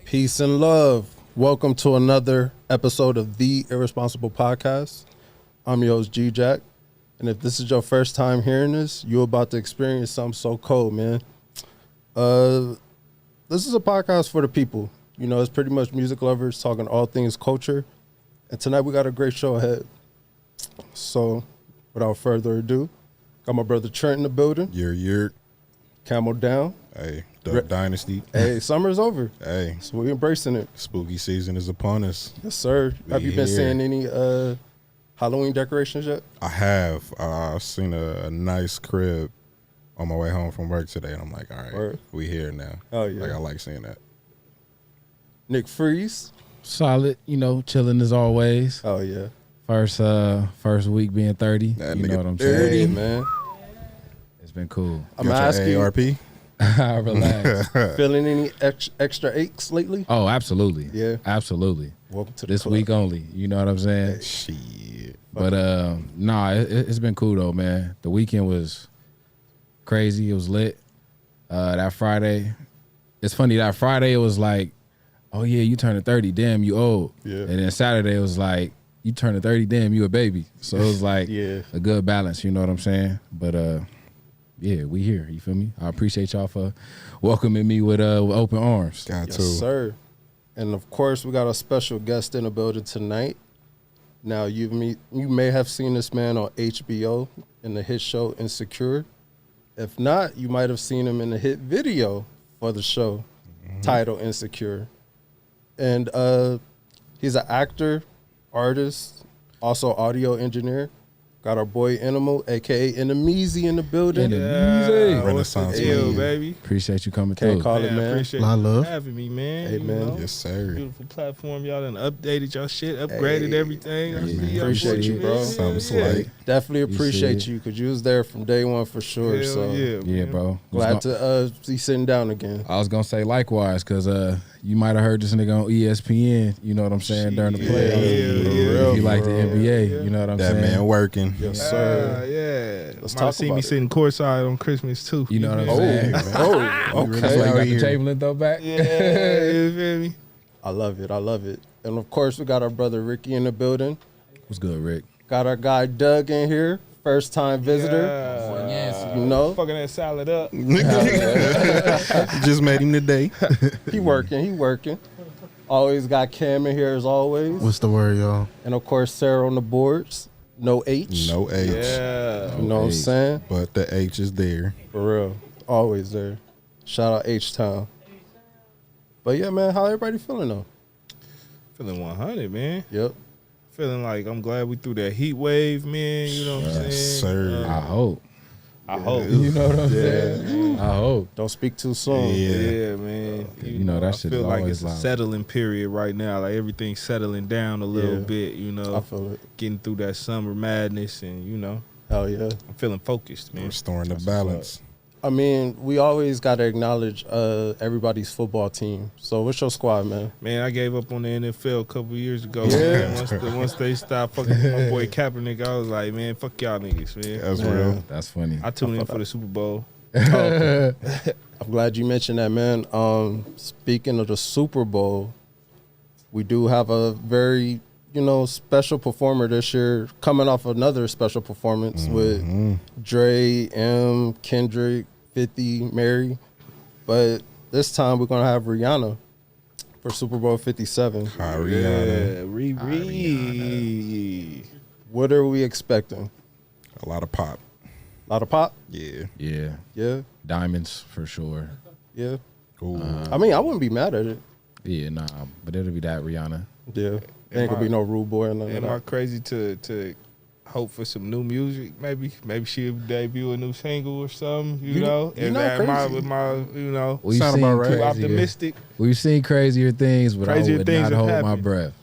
Peace and love. Welcome to another episode of The Irresponsible Podcast. I'm your host, G-Jack. And if this is your first time hearing this, you're about to experience something so cold, man. This is a podcast for the people. You know, it's pretty much music lovers talking all things culture. And tonight we got a great show ahead. So, without further ado, got my brother Trent in the building. Year. Camel down. Hey, Duck Dynasty. Hey, summer's over. Hey. So we're embracing it. Spooky season is upon us. Yes, sir. Have you been seeing any Halloween decorations yet? I have. I've seen a nice crib on my way home from work today, and I'm like, all right, Word. we here now. Oh, yeah. Like, I like seeing that. Nick Freeze. Solid, chilling as always. Oh, yeah. First week being 30. That you nigga know what I'm 30. saying? Hey, man. It's been cool. I'm asking you, ARP? Relax. feeling any extra aches lately? Oh, absolutely. Yeah. Absolutely. Welcome to the This club. week only. You know what I'm saying? Shit. But it's been cool though, man. The weekend was crazy. It was lit. That Friday, it's funny. That Friday it was like, oh yeah, you turning 30. Damn, you old. Yeah. And then Saturday it was like, you turning 30. Damn, you a baby. So it was like Yeah. a good balance. You know what I'm saying? But yeah, we here. You feel me? I appreciate y'all for welcoming me with open arms. Got Yes, to. sir. And, of course, we got a special guest in the building tonight. Now, you may have seen this man on HBO in the hit show Insecure. If not, you might have seen him in the hit video for the show titled Insecure. And he's an actor, artist, also audio engineer. Got our boy Animal, a.k.a. Enimeezy in the building. Enimeezy. Renaissance Ill, man. baby. Appreciate you coming Can't through. call it, man. Appreciate My you love. having me, man. Hey, You man. know, Yes, sir. beautiful platform. Y'all done updated y'all shit, upgraded Hey. everything. I Yeah, see man. y'all Appreciate boys, you, man. bro. Something Yeah. slight. Definitely You appreciate see it. you because you was there from day one for sure. Hell So yeah, Yeah, man. bro. glad to be sitting down again. I was gonna say likewise, cause you might have heard this nigga on ESPN. You know what I'm saying during the Shit. playoffs. Yeah, yeah. If you like the For real. NBA, Yeah. you know what I'm That saying. man working. Yes, sir. Yeah. Let's Might talk have seen about me it. sitting courtside on Christmas too. You know what I'm Oh, saying. oh, That's why okay. you got out the here. Chamberlain though back. Yeah, you feel me? I love it. I love it. And of course, we got our brother Ricky in the building. What's good, Rick? Got our guy Doug in here, first time visitor. Yeah. You know, Fucking that salad up. Just met him today. he working. Always got Cam in here as always. What's the word, y'all? And of course, Sarah on the boards. No H. No H. Yeah. You know what I'm H. saying? But the H is there. For real. Always there. Shout out H-Town. But yeah, man, how everybody feeling though? Feeling 100, man. Yep. Feeling like I'm glad we through that heat wave, man. You know what I'm Yes, saying? sir. I hope. I hope. You know what I'm saying? I hope. Don't speak too soon. Yeah, man. You know, that I shit feel is like always it's a loud. settling period right now. Like everything's settling down a little Yeah. bit, you know. I feel it. Getting through that summer madness and, Hell yeah. I'm feeling focused, man. Restoring the balance. I mean, we always got to acknowledge everybody's football team. So what's your squad, man? Man, I gave up on the NFL a couple years ago. Yeah. Man. Once they stopped fucking with my boy Kaepernick, I was like, man, fuck y'all niggas, man. That's Yeah. real. That's funny. I tuned in for the Super Bowl. I'm glad you mentioned that, man. Speaking of the Super Bowl, we do have a very, special performer this year, coming off another special performance with Dre, M, Kendrick, 50, Mary. But this time we're going to have Rihanna for Super Bowl 57. Ariana. Riri. What are we expecting? A lot of pop. A lot of pop? Yeah. Yeah. Yeah, Diamonds for sure. yeah. Ooh. I mean, I wouldn't be mad at it. Yeah, nah. But it'll be that Rihanna. Yeah. There ain't going to be no rude boy or nothing. Am I crazy to hope for some new music? Maybe she'll debut a new single or something. You know, you're and not am I crazy. with my We've Sound seen about right. too crazier- optimistic? We've seen crazier things, but Crazier I would things not have hold my happened. breath.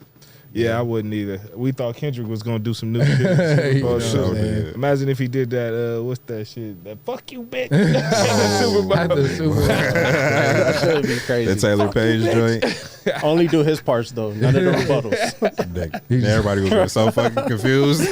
Yeah, I wouldn't either. We thought Kendrick was gonna do some new shit. in the Super You Bowl know show. what I'm saying? Imagine if he did that. What's that shit? That fuck you, bitch. At the Super Bowl. That should be crazy. The Taylor Page joint. Only do his parts though, none of the rebuttals. Everybody was so fucking confused.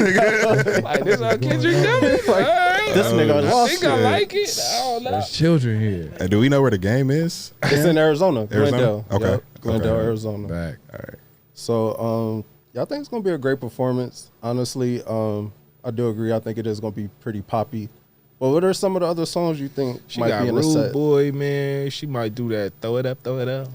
Like this, how Kendrick do it. Like, This nigga I lost think I it. like it. I don't know. There's children here. Hey, do we know where the game is? It's in Arizona, Glendale. Okay. Yep, Glendale, Okay. Arizona. Back. All right. So, I think it's gonna be a great performance. Honestly, I do agree. I think it is gonna be pretty poppy. But what are some of the other songs you think She might got be in the Rude set? Boy, man. She might do that. Throw it up, throw it up.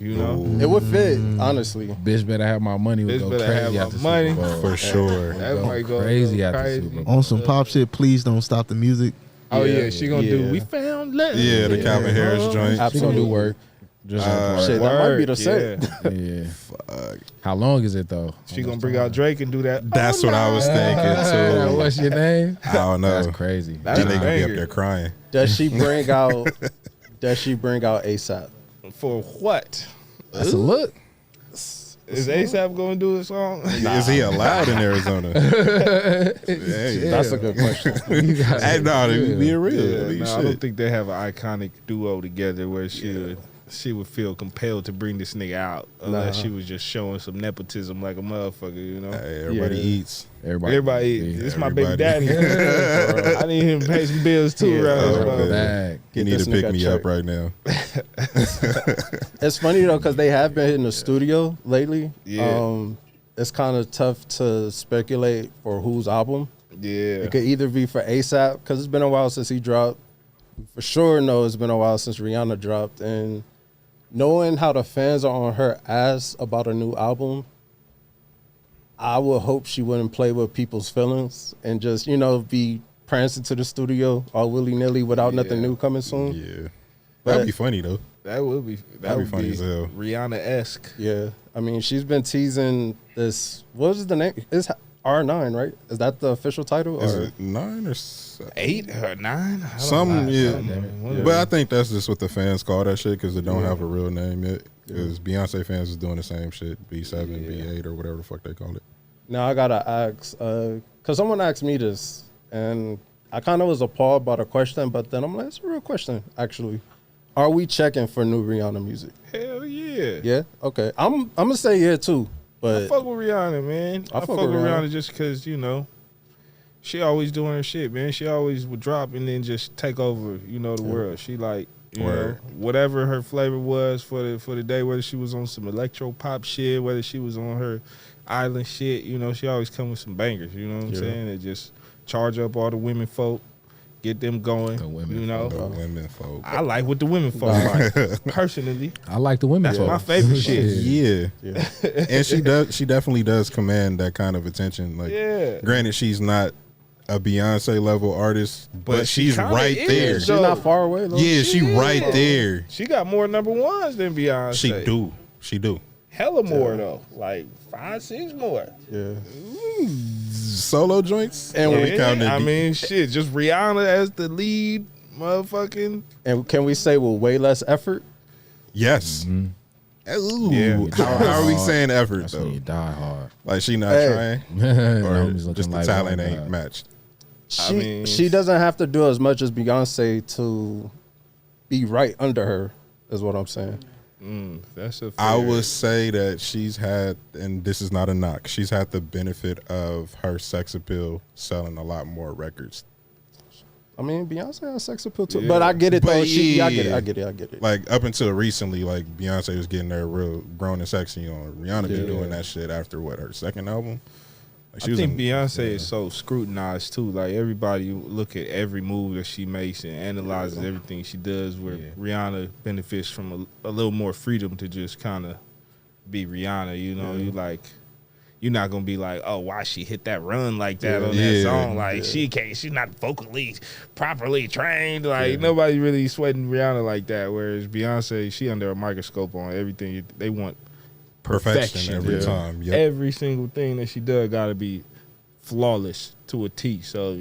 You know, It would fit, honestly. Bitch better have my money. Would Bitch go better crazy have my after money. Super Bowl. For sure. that Go might go crazy after crazy. Super Bowl. On some pop shit, please don't stop the music. Oh Yeah. yeah, she gonna do. Yeah. We found love. Yeah, the Calvin Harris joint. She gonna Absolutely. do work. Just her part. Shit, that might be the set. Yeah. Yeah. How long is it though? She gonna bring out Drake and do that. That's what I was thinking too. What's your name? I don't know. That's crazy. That's That nigga be up banger. there crying. Does she bring out? Does she bring out ASAP? For what? That's a look. Is ASAP gonna do a song? Is he allowed in Arizona? Hey, That's a good question. hey, no, being real. Yeah, I mean, no, I don't shit. think they have an iconic duo together where she would feel compelled to bring this nigga out unless Nah. she was just showing some nepotism like a motherfucker, you know. Hey, everybody Yeah. eats. Everybody, Yeah. this is my baby daddy. Everybody. I need him to pay some bills too, Yeah. right? Oh, Well, man. Bag. You Get need this to pick nigga me check. up right now. It's funny though because they have been in the studio lately. Yeah. It's kind of tough to speculate for whose album. Yeah. It could either be for ASAP because it's been a while since he dropped. For sure, no, it's been a while since Rihanna dropped, and knowing how the fans are on her ass about a new album, I would hope she wouldn't play with people's feelings and just be prancing to the studio all willy nilly without nothing Yeah. new coming soon. Yeah. But- That'd be funny, though. That would be That'd be funny as hell. Rihanna-esque. Yeah, I mean, she's been teasing this. What was the name? It's R9, right? Is that the official title? Is Or it 9 or 7? 8 or 9? I don't Some, know. yeah. One of But them. I think that's just what the fans call that shit because they don't have a real name yet. Because Beyonce fans is doing the same shit, B7, B8, or whatever the fuck they call it. now I gotta ask, because someone asked me this, and I kind of was appalled by the question, but then I'm like, it's a real question, actually. Are we checking for new Rihanna music? Hell yeah. Yeah. Okay. I'm gonna say yeah too, I but fuck with Rihanna, man. I fuck with Rihanna. Rihanna just because, she always doing her shit, man. She always would drop and then just take over, the world. She like, Word. whatever her flavor was for the day, whether she was on some electro pop shit, whether she was on her island shit, she always come with some bangers, you know what I'm Yeah. saying? It just charge up all the women folk, get them going, The women The women folk. I like what the women folk like, personally. I like the women. That's folk. my favorite shit. Yeah. yeah. And she definitely does command that kind of attention. Like, Yeah. granted, she's not a Beyonce level artist, but she she's kinda right is, there. She's though. not far away though. Yeah, she right there. She got more number ones than Beyonce. She do. Hella more though, like 5, 6 more. Yeah. Solo joints? And Or we Yeah, counting I the- mean, shit, just Rihanna as the lead, motherfucking. And can we say with way less effort? yes. Ooh. Yeah. How are we saying effort That's when though? you die hard. Like she not Hey. trying, or Homies looking just the like talent one ain't guy. matched. She doesn't have to do as much as Beyonce to be right under her, is what I'm saying. That's a. I fair- would say that she's had, and this is not a knock, she's had the benefit of her sex appeal selling a lot more records. I mean, Beyonce has sex appeal too, Yeah. but I get it But though. yeah. I get it. Like up until recently, like Beyonce was getting there real grown and sexy on. Rihanna been Yeah. doing that shit after what, her second album? Like, I think Beyonce is so scrutinized too. Like everybody look at every move that she makes and analyzes everything she does. Where Rihanna benefits from a little more freedom to just kind of be Rihanna. You like. You're not gonna be like, oh, why she hit that run like that on that Yeah. song? Like she's not vocally properly trained. Like nobody really sweating Rihanna like that. Whereas Beyonce, she under a microscope on everything. They want perfection every Yeah. time. Yep. every single thing that she does got to be flawless to a T. So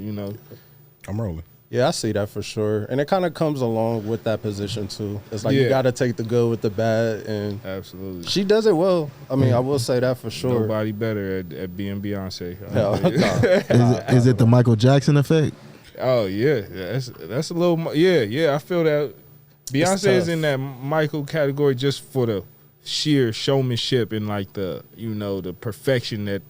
I'm rolling. Yeah, I see that for sure, and it kind of comes along with that position too. It's like Yeah. you got to take the good with the bad, and absolutely, she does it well. I mean, I will say that for sure. nobody better at being Beyonce. Hell, nah. Is it the Michael Jackson effect? Oh yeah, that's a little yeah. I feel that Beyonce is tough. in that Michael category just for the sheer showmanship and like the the perfection that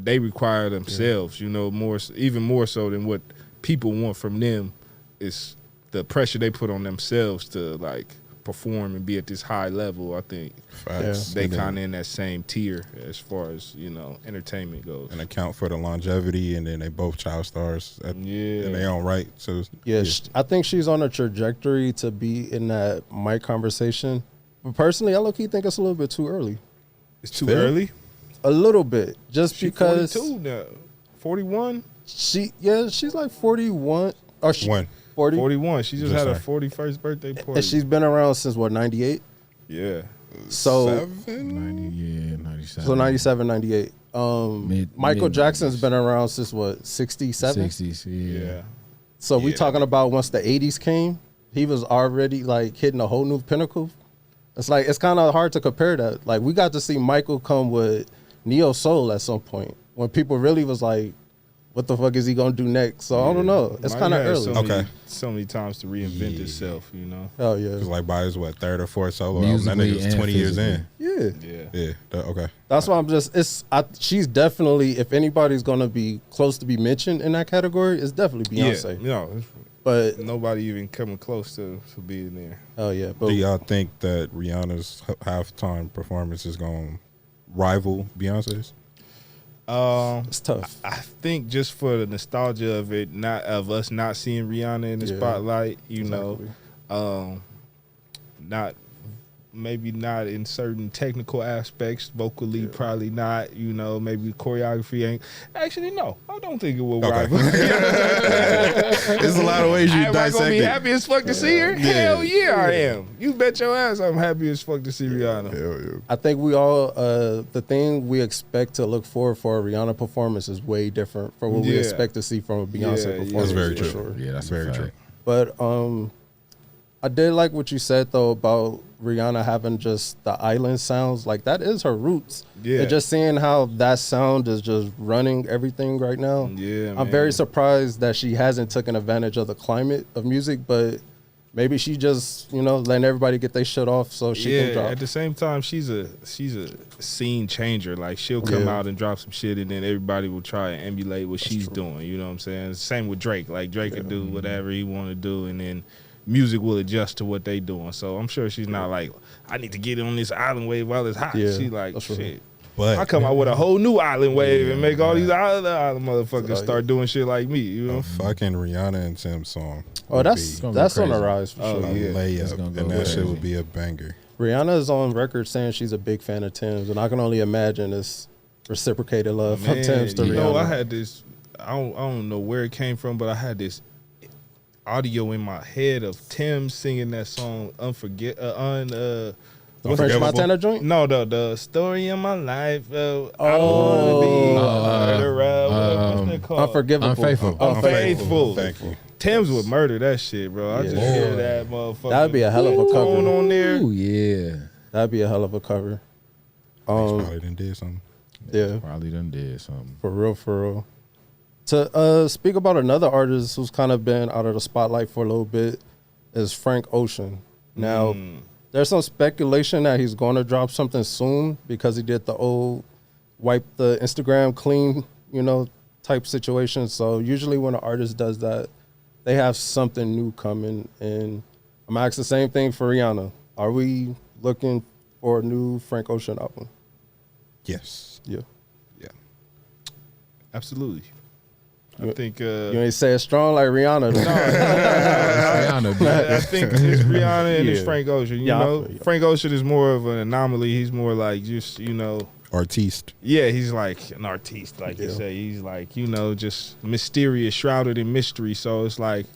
they require themselves. Even more so than what people want from them is the pressure they put on themselves to like perform and be at this high level. I think Facts. they And then- kind of in that same tier as far as entertainment goes. and account for the longevity, and then they both child stars in their own right. So Yeah, I think she's on a trajectory to be in that mic conversation. But personally, I low-key think it's a little bit too early. It's too Still? early. A little bit, just She because 42 now, 41. she's like 41 or she, When? 40, 41. She just Just had her saying. 41st birthday party. and she's been around since what 98. yeah. So 7? 97. so 97, 98. Michael mid- Jackson's been around since what 67. 60s, yeah. Yeah. So we Yeah. talking about once the 80s came, he was already like hitting a whole new pinnacle. It's like it's kind of hard to compare that. Like we got to see Michael come with Neo Soul at some point when people really was like, "What the fuck is he gonna do next?" So I don't know. It's Mike kind of had early. Okay. So many times to reinvent Yeah. itself, Hell yeah, It's like by his third or fourth solo album. That Musically nigga was and 20 years in. yeah. Yeah. Yeah. Okay. That's why I'm just. She's definitely. If anybody's gonna be close to be mentioned in that category, it's definitely Beyonce. Yeah. No, But nobody even coming close to being there. oh yeah, but Do y'all think that Rihanna's halftime performance is going to rival Beyonce's? it's tough. I think just for the nostalgia of it, not of us not seeing Rihanna in the Yeah. spotlight, Exactly. not maybe not in certain technical aspects, vocally probably not, maybe choreography ain't. Actually, no, I don't think it will Okay. rival. There's a lot of ways you Am I gonna dissect be it. happy as fuck to see her? Hell yeah, I am. You bet your ass I'm happy as fuck to see Rihanna. Hell yeah. I think we all the thing we expect to look forward for a Rihanna performance is way different from what we Yeah. expect to see from a Beyonce Yeah, performance. That's very for true. sure. Yeah, that's Very very true. true. But I did like what you said though about Rihanna having just the island sounds. Like that is her roots. Yeah. And just seeing how that sound is just running everything right now. Yeah, I'm man. very surprised that she hasn't taken advantage of the climate of music, but maybe she just, letting everybody get their shit off so she can drop. At the same time, she's a scene changer. Like she'll come Yeah. out and drop some shit, and then everybody will try and emulate what she's doing. You know what I'm saying? Same with Drake. Like Drake can do whatever he want to do, and then music will adjust to what they doing. So I'm sure she's not like, I need to get on this island wave while it's hot. Yeah, She like, that's right. shit. But I come out with a whole new island wave and make all these other island motherfuckers yeah. start doing shit like me. You know? a fucking Rihanna and Tim song. Oh, would that's be gonna that's go on the crazy. rise for Oh, sure. a yeah. It's layup, gonna and go that shit crazy. would be a banger. Rihanna is on record saying she's a big fan of Tim's, and I can only imagine it's reciprocated love from Man, Tim's to you Rihanna. know, I had this. I don't know where it came from, but I had this audio in my head of Tim singing that song the French Unforgivable. Montana joint. No, the story of my life. I don't want to be murderer. What's that called? Unforgivable. Unfaithful. Unfaithful. Thank you. Tim's would murder that shit, bro. I just Yeah. hear that motherfucker. That'd be a hell of a cover. Going on there. Ooh, yeah. That'd be a hell of a cover. Probably done did something. Yeah, Probably done did something. for real, for real. To speak about another artist who's kind of been out of the spotlight for a little bit is Frank Ocean. Now, there's some speculation that he's going to drop something soon because he did the old wipe the Instagram clean, type situation. So usually when an artist does that, they have something new coming. And I'm gonna ask the same thing for Rihanna. Are we looking for a new Frank Ocean album? Yes. Yeah. Yeah. Absolutely. You- I think. You ain't say it strong like Rihanna. though. Rihanna, but I think it's Rihanna and it's Yeah. Frank Ocean. You Yeah, I know, feel you. Frank Ocean is more of an anomaly. He's more like just Artiste. yeah, he's like an artiste, like you Yeah. say. He's like just mysterious, shrouded in mystery. So it's like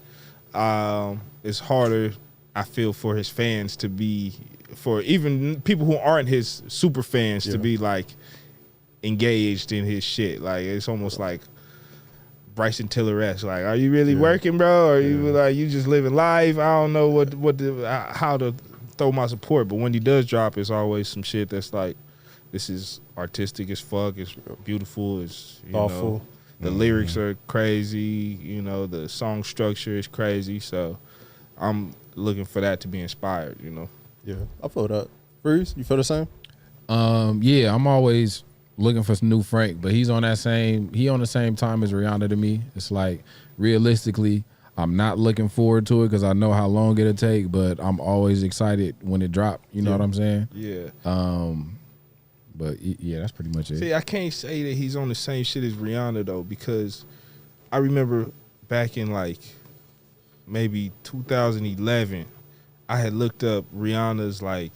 it's harder, I feel, for his fans to be, for even people who aren't his super fans Yeah. to be like engaged in his shit. Like it's almost like Bryson Tiller-esque. Like, are you really working, bro? Or are you like you just living life? I don't know how to throw my support. But when he does drop, it's always some shit that's like, this is artistic as fuck. It's beautiful. It's Thoughtful. the lyrics are crazy. The song structure is crazy. So I'm looking for that to be inspired. Yeah, I feel that. Breeze, you feel the same? Yeah, I'm always looking for some new Frank, but he's on the same time as Rihanna to me. It's like realistically, I'm not looking forward to it because I know how long it'll take, but I'm always excited when it drop. You know what I'm saying? Yeah. But yeah, that's pretty much it. See, I can't say that he's on the same shit as Rihanna though, because I remember back in like maybe 2011, I had looked up Rihanna's like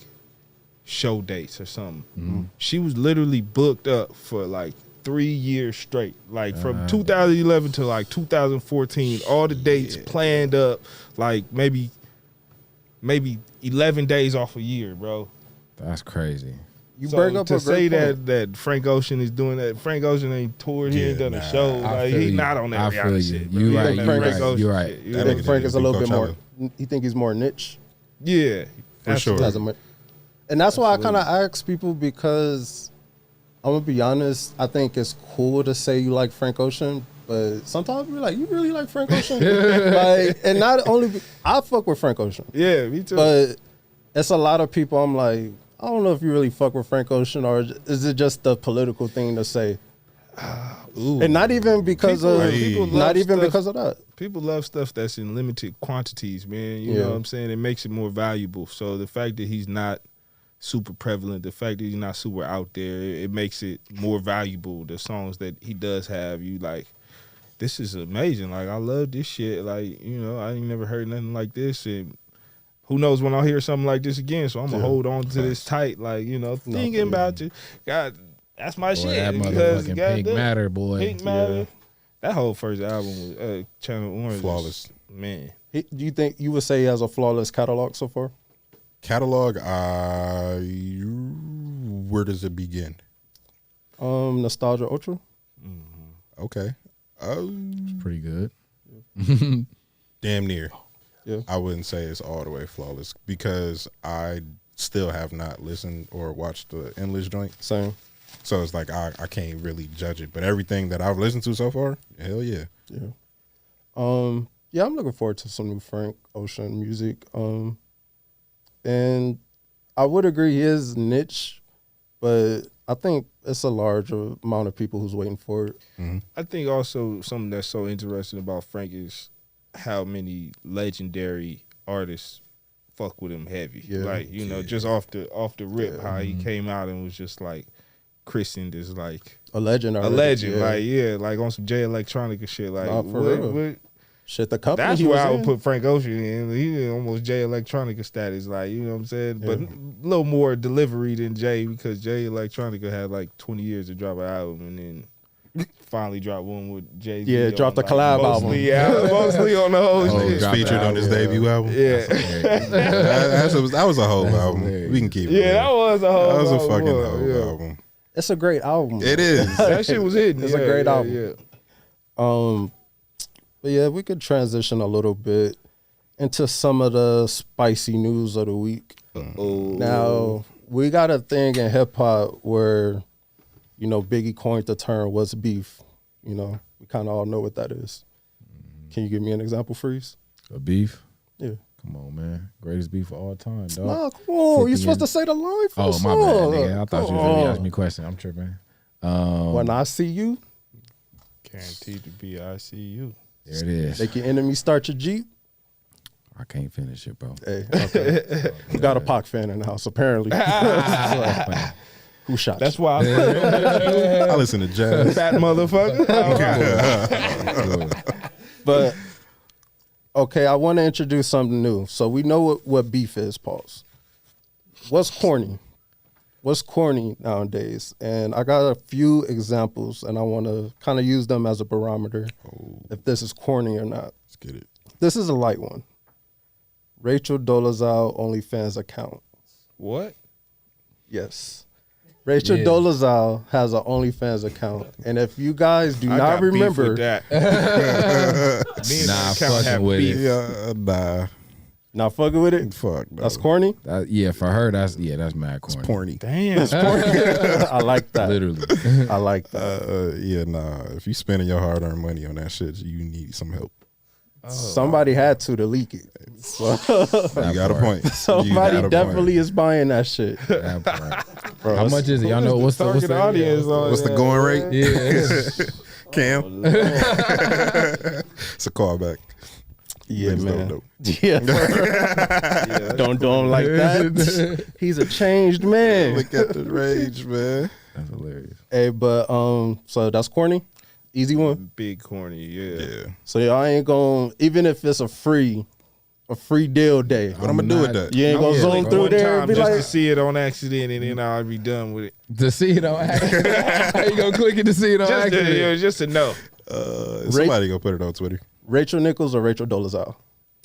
show dates or something. Mm-hmm. She was literally booked up for like 3 years straight, like from 2011 to like 2014. All the dates planned up, like maybe 11 days off a year, bro. That's crazy. You So bring up to a say great point. that Frank Ocean is doing that. Frank Ocean ain't toured. He ain't done a nah. show. I Like feel he you. not on that I feel Rihanna you. shit. bro. You He right, on you that right, Frank Ocean you right. shit. You That think nigga Frank did is a beat little bit more? Coachella. You think he's more niche? Yeah, For sure. Doesn't and that's why I kind of ask people, because I'm gonna be honest. I think it's cool to say you like Frank Ocean, but sometimes you're like, you really like Frank Ocean, like, and not only I fuck with Frank Ocean, Yeah, me too. but it's a lot of people. I'm like, I don't know if you really fuck with Frank Ocean, or is it just the political thing to say? Ooh. And not even because People love not even stuff. because of that. People love stuff that's in limited quantities, man. You Yeah. know what I'm saying? It makes it more valuable. So the fact that he's not super prevalent, the fact that he's not super out there, it makes it more valuable. The songs that he does have, you like, this is amazing. Like, I love this shit. Like, you know, I ain't never heard nothing like this. And who knows when I'll hear something like this again. So I'm going to hold on to this tight. Like, you know, thinking about you. God, that's my Boy, shit. that Because motherfucking Pink Matter, boy. Pink Matter. That whole first album was Channel Orange. Flawless. Man. Do you think you would say he has a flawless catalog so far? Catalog, where does it begin? Nostalgia Ultra. Okay. Pretty good. Damn near. Yeah. I wouldn't say it's all the way flawless because I still have not listened or watched the Endless joint. Same. So it's like I can't really judge it. But everything that I've listened to so far, hell yeah. Yeah. Yeah, I'm looking forward to some new Frank Ocean music. And I would agree he is niche, but I think it's a large amount of people who's waiting for it. I think also something that's so interesting about Frank is how many legendary artists fuck with him heavy. Yeah. Like, you know, just off the rip, how he came out and was just like christened as like A legend a already. legend. Yeah. Like, yeah, like on some J Electronica shit. Like, Nah, for real. what Shit, the company that's he where was I would in. put Frank Ocean in. He almost J Electronica status, like, you know what I'm saying? But a little more delivery than Jay, because J Electronica had like 20 years to drop an album and then finally dropped one with Jay-Z. Yeah, dropped a collab album. Mostly on the whole Oh, shit. dropped Featured on his debut album. Yeah. That was a whole album. hilarious. We can keep it. Yeah, that was a whole That was a album, fucking yeah. whole album. It's a great album. It is. That shit was hitting. It's a great album. Yeah. But yeah, we could transition a little bit into some of the spicy news of the week. Now, we got a thing in hip hop where, you know, Biggie coined the term "what's beef." You know, we kind of all know what that is. Can you give me an example, Freeze? A beef? Yeah. Come on, man. Greatest beef of all time, dog. Nah, come on. 50 You're supposed to years. say the line for Oh, the my bad, song. nigga. I thought you Come was really on. asking me a question. I'm tripping. When I see you, Guaranteed to be ICU. There it is. make your enemy start your Jeep. I can't finish it, bro. Hey, okay. We got a Pac fan in the house, apparently. Who shot That's you? why I'm I listen to jazz. fat motherfucker. But, okay, I want to introduce something new. So we know what beef is, pause. What's corny? What's corny nowadays? And I got a few examples, and I want to kind of use them as a barometer if this is corny or not. Let's get it. This is a light one. Rachel Dolezal OnlyFans account. What? Yes. Rachel Yeah. Dolezal has an OnlyFans account. And if you guys do I not got beef remember, with that. Me and Nah, that account fucking have with beef. it. Yeah, nah. not fucking with it, Fuck. No. that's corny. Yeah, for her, that's mad corny. Porny. Damn. I like that. Literally. I like that. Yeah, nah. If you spending your hard-earned money on that shit, you need some help. Somebody had to leak it. So, You got a point. You somebody got a definitely point. is buying that shit. That part. Bro, How much is it? Y'all know what's the target audience? What's the going rate? Yeah. Cam? It's a callback. Yeah, Niggas man. dope. Yeah, don't do him like that. He's a changed man. Look at the rage, man. That's hilarious. Hey, but so that's corny. Easy one. Big corny, Yeah. So y'all ain't gonna, even if it's a free deal day. What I'm gonna do with that? You ain't gonna zoom through one there and time be just like, to see it on accident, and then I'll be done with it. To see it on accident. How you gonna click it to see it on Just to, accident? just to know. Somebody go put it on Twitter. Rachel Nichols or Rachel Dolezal?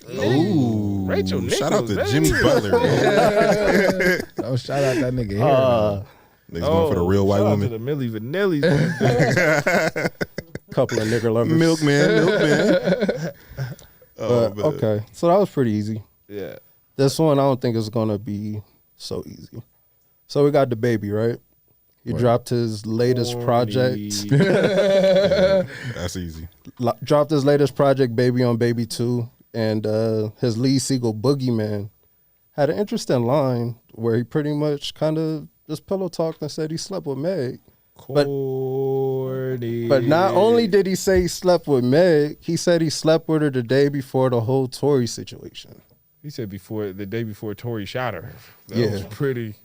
Ooh, Rachel Nichols. shout out to baby. Jimmy Butler. Man. Oh, shout out that nigga here. Niggas going for the real white shout out woman. to the Millie Vanillis. Couple of nigger lovers. Milkman. But, man. okay, so that was pretty easy. Yeah. This one I don't think is gonna be so easy. So we got the baby, right? He dropped his latest project. That's easy. Dropped his latest project, Baby on Baby 2, and his lead single, Boogeyman, had an interesting line where he pretty much kind of just pillow talked and said he slept with Meg. Corny. But not only did he say he slept with Meg, he said he slept with her the day before the whole Tory situation. He said the day before Tory shot her. That Yeah. was pretty.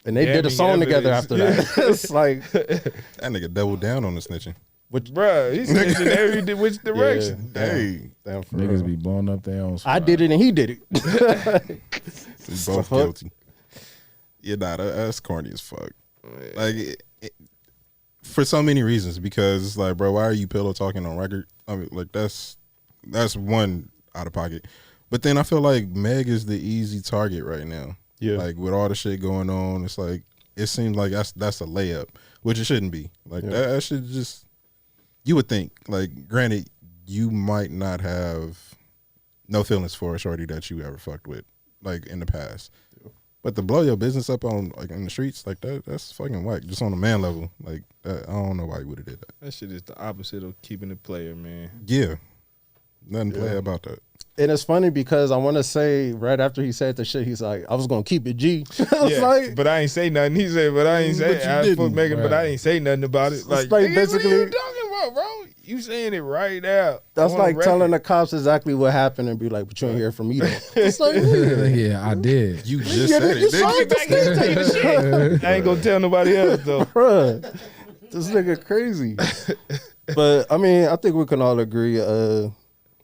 And they did a song together after that. It's like, That nigga doubled down on the snitching. Bruh, he's snitching every which direction. yeah, Hey, damn for Niggas real. be blowing up their own spot. I did it and he did it. we both guilty. Yeah, nah, that's corny as fuck. Like, for so many reasons. Because it's like, bro, why are you pillow talking on record? I mean, like, that's one out of pocket. But then I feel like Meg is the easy target right now. Yeah. Like, with all the shit going on, it's like, it seems like that's a layup, which it shouldn't be. Like, that should just, you would think, like, granted, you might not have no feelings for a shorty that you ever fucked with, like, in the past. But to blow your business up on, like, in the streets, like, that's fucking whack. Just on a man level. Like, that, I don't know why you would have did that. That shit is the opposite of keeping it player, man. Yeah. Nothing play about that. And it's funny because I want to say right after he said the shit, he's like, I was going to keep it G. I was Yeah, like, but I ain't say nothing. He said, but I ain't say. But you I didn't. fuck Megan, but I ain't say nothing about it. Like, like nigga, basically- what are you talking about, bro? You saying it right now. that's on like record. telling the cops exactly what happened and be like, but you ain't hear from me though. It's like, Yeah, I did. You just said it, nigga. I ain't gonna tell nobody else though. bruh, this nigga crazy. But I mean, I think we can all agree.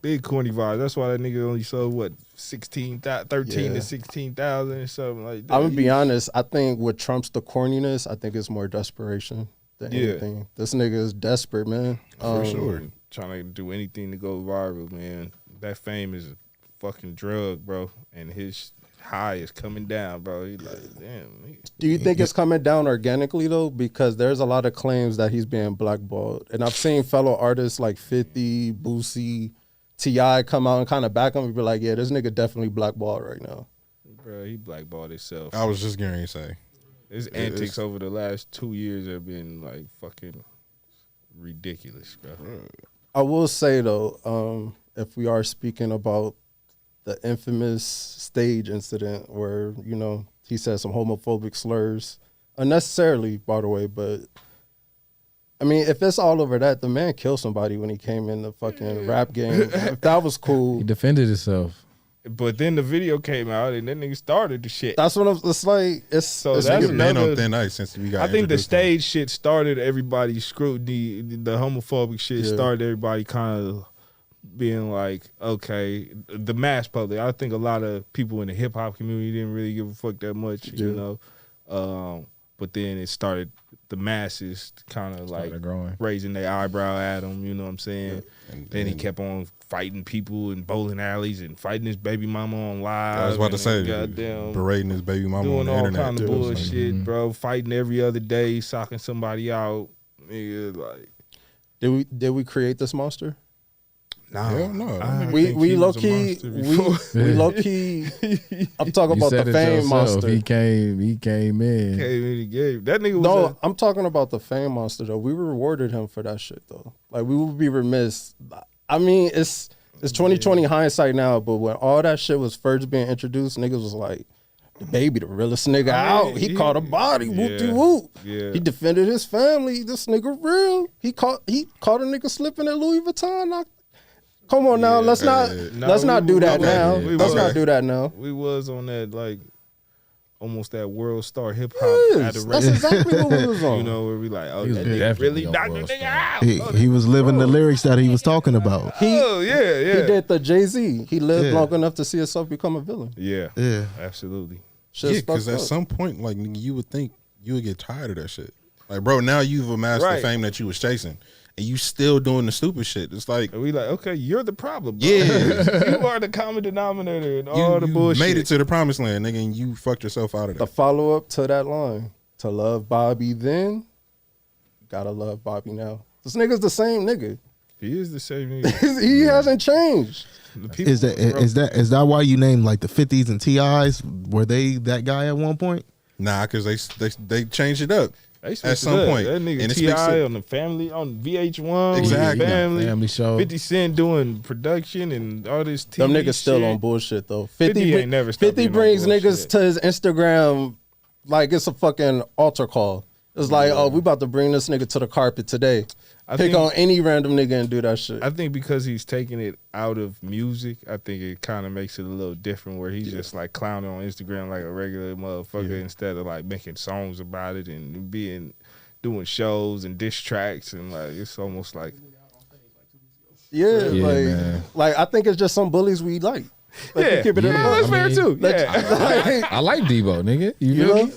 Big corny vibes. That's why that nigga only sold what 13 to 16,000 or something like that. I'm gonna be honest. I think what trumps the corniness, I think it's more desperation than anything. This nigga is desperate, man. For sure. Trying to do anything to go viral, man. That fame is a fucking drug, bro. And his high is coming down, bro. He like, damn. Do you think it's coming down organically though? Because there's a lot of claims that he's being blackballed, and I've seen fellow artists like 50, Boosie, T.I. come out and kind of back him and be like, yeah, this nigga definitely blackballed right now. Bro, he blackballed himself. I was just going to say. His antics over the last 2 years have been like fucking ridiculous, bro. I will say though, if we are speaking about the infamous stage incident where, you know, he said some homophobic slurs, unnecessarily, by the way, but I mean, if it's all over that, the man killed somebody when he came in the fucking rap game. If that was cool, He defended himself. But then the video came out and that nigga started the shit. that's what it's like. It's So it's that's You've been another- on thin ice since we got I think the introduced to him. stage shit started everybody's scrutiny. The homophobic shit Yeah. started everybody kind of being like, okay, the mass public. I think a lot of people in the hip hop community didn't really give a fuck that much, you know. But then it started the masses kind of like Started growing. raising their eyebrow at him. You know what I'm saying? And Then he kept on fighting people in bowling alleys and fighting his baby mama on live. I was about to and say, goddamn, berating his baby mama on doing the all internet. kind of too. bullshit, bro. Fighting every other day, socking somebody out. Nigga, like, did we create this monster? nah. Hell no. I don't We think he low was a key monster before. we low key. I'm talking You about said the it fame yourself. monster. He came in. Came in the game. That nigga was No, I'm talking about the fame monster though. We rewarded him for that shit though. Like we would be remiss. I mean, it's 2020 hindsight now, but when all that shit was first being introduced, niggas was like, the baby, the realest nigga out. He caught a body, whoop-de whoop. Yeah. He defended his family. This nigga real. He caught a nigga slipping at Louis Vuitton. Come on now, let's not do that now. Let's not do that now. We was on that like almost that world star hip hop That's adoration. exactly what we was on. You know, where we like, oh, He was that nigga definitely really on knocked the World nigga Star. out. He was living the lyrics that he was talking about. Oh yeah. He did the Jay-Z. He lived Yeah. long enough to see himself become a villain. Yeah, Yeah. absolutely. Shit's Yeah, because fucked at up. some point, like you would think you would get tired of that shit. Like, bro, now you've amassed Right. the fame that you was chasing, and you still doing the stupid shit. It's like And we like, okay, you're the problem, bro. Yeah. You are the common denominator and you, all the you bullshit. made it to the promised land, nigga, and you fucked yourself out of The that. follow-up to that line, to love Bobby then, gotta love Bobby now. This nigga's the same nigga. He is the same nigga. He hasn't changed. The people Is that why you named like the 50s and TIs? Were they that guy at one point? Nah, because they changed it up They switched at it some up. point. That nigga And it T.I. speaks to- on the family, on VH1, Exactly. family, Family show. 50 Cent doing production and all this TV Them niggas still shit. on bullshit though. 50 ain't never stopped 50 being on brings niggas bullshit. to his Instagram like it's a fucking altar call. It's like, oh, we about to bring this nigga to the carpet today. I Pick think- on any random nigga and do that shit. I think because he's taking it out of music, I think it kind of makes it a little different where he's just like clowning on Instagram like a regular motherfucker instead of like making songs about it and doing shows and diss tracks and like it's almost like yeah, Yeah, like, man. like I think it's just some bullies we like. yeah, keep it in the Yeah, book. that's I fair mean, too. Like, Yeah, I like Debo, nigga. You you feel know, me?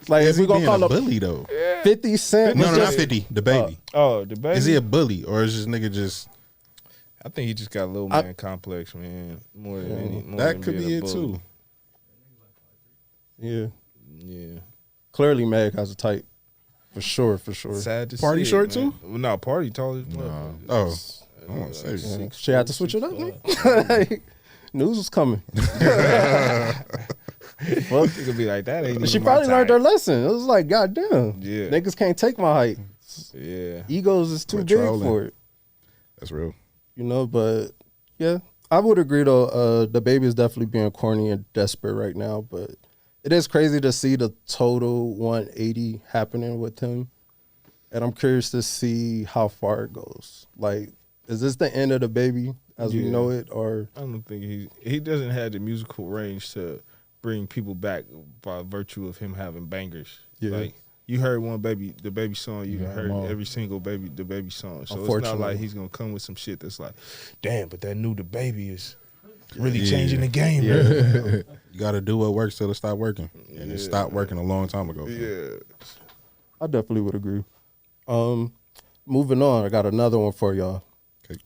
like if Is we he gonna being call a up bully though? 50 Cent, No, was no, not just- 50. The baby. oh, the baby. Is he a bully or is this nigga just? I think he just got a little man complex, man. More than any. More That than could being be a it bully. too. Yeah, Yeah. clearly Meg has a type, for sure, for sure. Sad to Party see short, it, man. too? Well, no, party tall as well. Oh, I want to say. Yeah. She had to switch it up. Nigga. News was coming. Fuck, it could be like that. Ain't She even probably my learned her type. lesson. It was like, goddamn, Yeah. niggas can't take my height. Yeah. Egos is too Quit big trolling. for it, That's real. you know. But yeah, I would agree though. The baby is definitely being corny and desperate right now, but it is crazy to see the total 180 happening with him, and I'm curious to see how far it goes. Like, is this the end of the baby as we Yeah. know it, or I don't think he doesn't have the musical range to bring people back by virtue of him having bangers. Yeah. Like you heard the baby song, you Yeah, heard I'm on. every single the baby song. So it's not Unfortunately. like he's gonna come with some shit that's like, damn, but that new the baby is really Yeah. changing the game. Yeah. You got to do what works till it stop working, and it stopped working a long time ago. Yeah. I definitely would agree. Moving on, I got another one for y'all. Okay.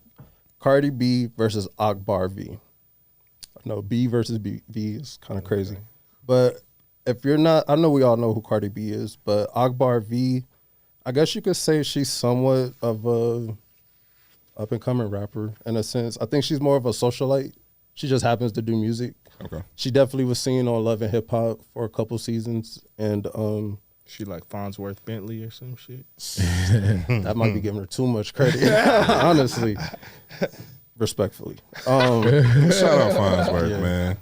Cardi B versus Akbar V. No, B versus V is kind of crazy. But if you're not, I know we all know who Cardi B is, but Akbar V, I guess you could say she's somewhat of a up and coming rapper in a sense. I think she's more of a socialite. She just happens to do music. Okay. She definitely was seen on Love and Hip Hop for a couple seasons, and She like Farnsworth Bentley or some shit. that might be giving her too much credit, honestly. Respectfully. Shout out Farnsworth, Yeah. man.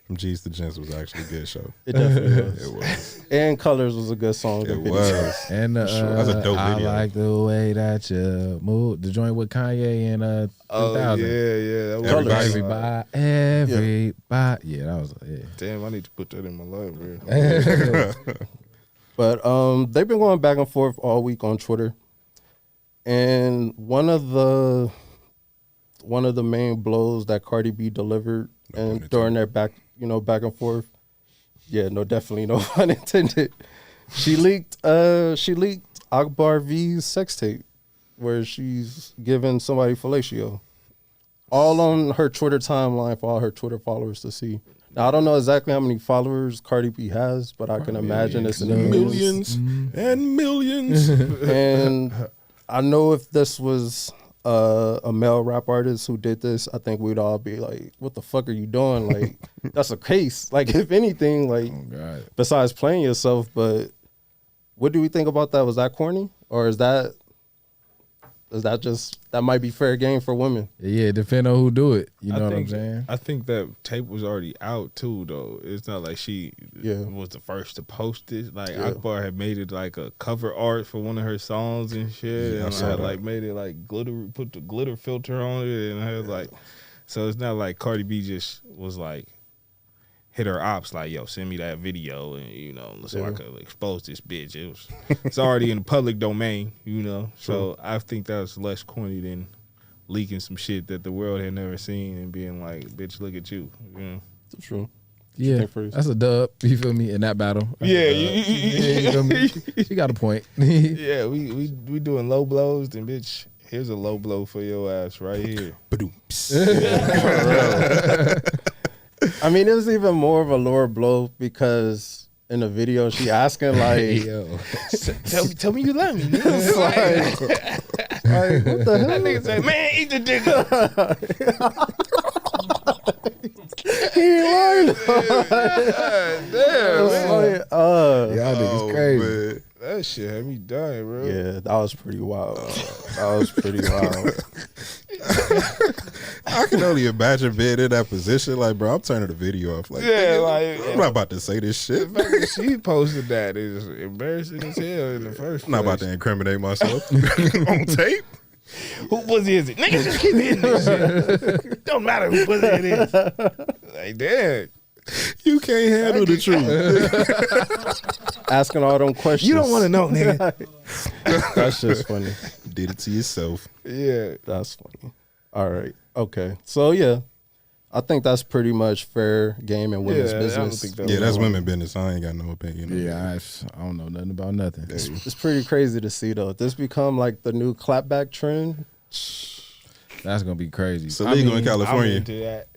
From G's to Gents was actually a good show. It definitely was. It was. And Colors was a good song. It was. And That's a dope I video. like the way that you move. The joint with Kanye and 2000. yeah. That was Everybody. Everybody. Yeah, that was yeah. Damn, I need to put that in my life, bro. But they've been going back and forth all week on Twitter. And one of the main blows that Cardi B delivered and during their back and forth. Yeah, no, definitely no pun intended. She leaked Akbar V's sex tape where she's giving somebody fellatio. All on her Twitter timeline for all her Twitter followers to see. Now I don't know exactly how many followers Cardi B has, but I can imagine it's in the millions. Millions and millions. And I know if this was a male rap artist who did this, I think we'd all be like, "What the fuck are you doing?" Like, that's a case. Like, if anything, like, God. besides playing yourself. But what do we think about that? Was that corny, or is that Is that might be fair game for women? Yeah, depend on who do it. You know what I'm think- saying? I think that tape was already out too, though. It's not like she was the first to post it. Like Akbar had made it like a cover art for one of her songs and shit, Yeah, I and saw I had that. like made it like glitter, put the glitter filter on it, and I had like, so it's not like Cardi B just was like hit her ops like, yo, send me that video, and you know, so I could expose this bitch. It's already in the public domain, you know. So I think that's less corny than leaking some shit that the world had never seen and being like, bitch, look at you. You know? It's true. Yeah, think first? that's a dub. You feel me in that battle? That's Yeah, a dub. You feel me? She got a point. Yeah, we doing low blows, then bitch, here's a low blow for your ass right here. Ba-doom. I mean, it was even more of a lower blow because in the video she asking like, Yo. tell me you love me. it's like what the hell? That nigga say, man, eat the dick up. He ain't lying. Damn, It's man. like, Y'all niggas crazy. Man. That shit had me dying, bro. yeah, that was pretty wild. That was pretty wild. I can only imagine being in that position. Like, bro, I'm turning the video off. Like, Yeah, nigga, like- I'm not about to say this The shit. fact that she posted that is embarrassing as hell in the first place. I'm not about to incriminate myself on tape. Who pussy is it? Niggas just keep hitting this shit. Don't matter who pussy it is. Like, damn. You can't handle the truth. Asking all them questions. You don't want to know, nigga. That's just funny. Did it to yourself. Yeah. That's funny. All right. Okay. So yeah, I think that's pretty much fair game in women's Yeah, I don't business. think that Yeah, was that's wrong. women business. I ain't got no opinion. on Yeah, that. I don't know nothing about nothing. It's pretty crazy to see though. This become like the new clapback trend. That's gonna be crazy. It's illegal in I'm California. into that.